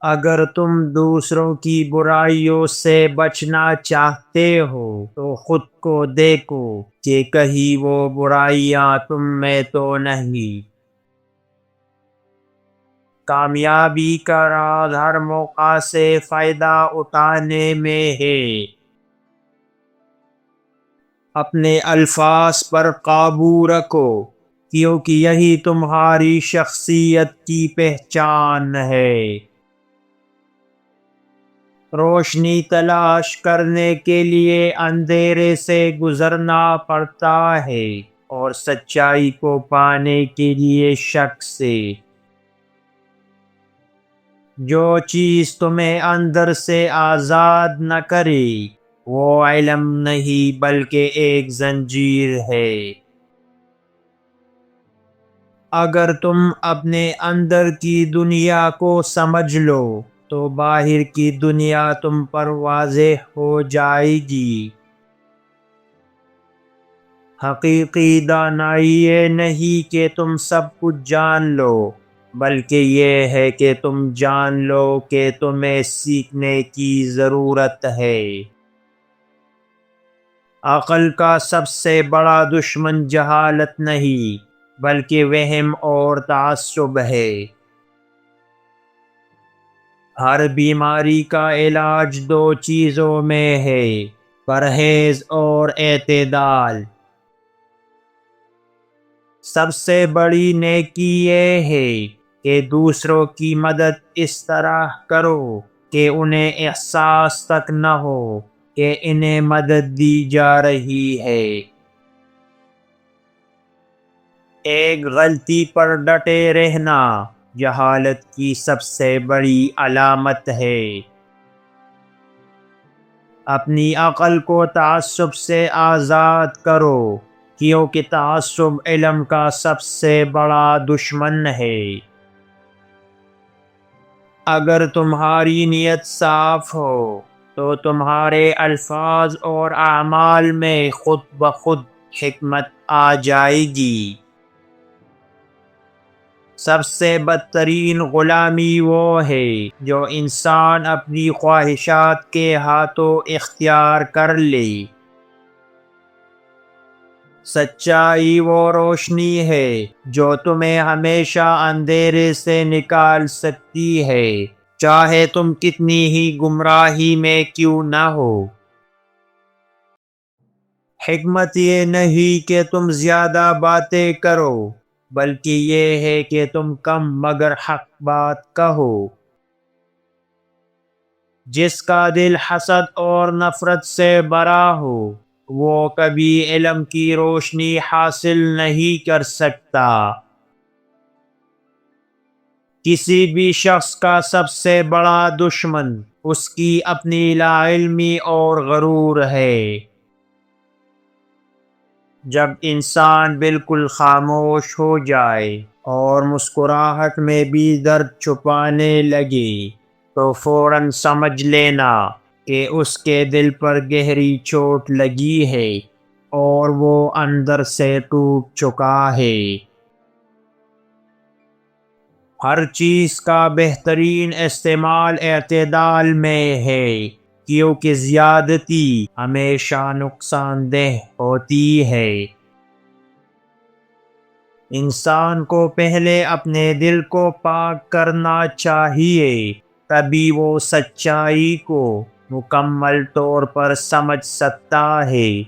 اگر تم دوسروں کی برائیوں سے بچنا چاہتے ہو تو خود کو دیکھو کہ کہیں وہ برائیاں تم میں تو نہیں۔ کامیابی کا راز ہر موقع سے فائدہ اٹھانے میں ہے۔ اپنے الفاظ پر قابو رکھو کیونکہ یہی تمہاری شخصیت کی پہچان ہے۔ روشنی تلاش کرنے کے لیے اندھیرے سے گزرنا پڑتا ہے اور سچائی کو پانے کے لیے شک سے۔ جو چیز تمہیں اندر سے آزاد نہ کرے وہ علم نہیں بلکہ ایک زنجیر ہے۔ اگر تم اپنے اندر کی دنیا کو سمجھ لو تو باہر کی دنیا تم پر واضح ہو جائے گی۔ حقیقی دانائی یہ نہیں کہ تم سب کچھ جان لو بلکہ یہ ہے کہ تم جان لو کہ تمہیں سیکھنے کی ضرورت ہے۔ عقل کا سب سے بڑا دشمن جہالت نہیں بلکہ وہم اور تعصب ہے۔ ہر بیماری کا علاج دو چیزوں میں ہے: پرہیز اور اعتدال۔ سب سے بڑی نیکی یہ ہے کہ دوسروں کی مدد اس طرح کرو کہ انہیں احساس تک نہ ہو کہ انہیں مدد دی جا رہی ہے۔ ایک غلطی پر ڈٹے رہنا جہالت کی سب سے بڑی علامت ہے۔ اپنی عقل کو تعصب سے آزاد کرو کیونکہ تعصب علم کا سب سے بڑا دشمن ہے۔ اگر تمہاری نیت صاف ہو تو تمہارے الفاظ اور اعمال میں خود بخود حکمت آ جائے گی۔ سب سے بدترین غلامی وہ ہے جو انسان اپنی خواہشات کے ہاتھوں اختیار کر لے۔ سچائی وہ روشنی ہے جو تمہیں ہمیشہ اندھیرے سے نکال سکتی ہے، چاہے تم کتنی ہی گمراہی میں کیوں نہ ہو۔ حکمت یہ نہیں کہ تم زیادہ باتیں کرو بلکہ یہ ہے کہ تم کم مگر حق بات کہو۔ جس کا دل حسد اور نفرت سے بھرا ہو وہ کبھی علم کی روشنی حاصل نہیں کر سکتا۔ کسی بھی شخص کا سب سے بڑا دشمن اس کی اپنی لا علمی اور غرور ہے۔ جب انسان بالکل خاموش ہو جائے اور مسکراہٹ میں بھی درد چھپانے لگے تو فوراً سمجھ لینا کہ اس کے دل پر گہری چوٹ لگی ہے اور وہ اندر سے ٹوٹ چکا ہے۔ ہر چیز کا بہترین استعمال اعتدال میں ہے کیونکہ زیادتی ہمیشہ نقصان دہ ہوتی ہے۔ انسان کو پہلے اپنے دل کو پاک کرنا چاہیے تبھی وہ سچائی کو مکمل طور پر سمجھ سکتا ہے۔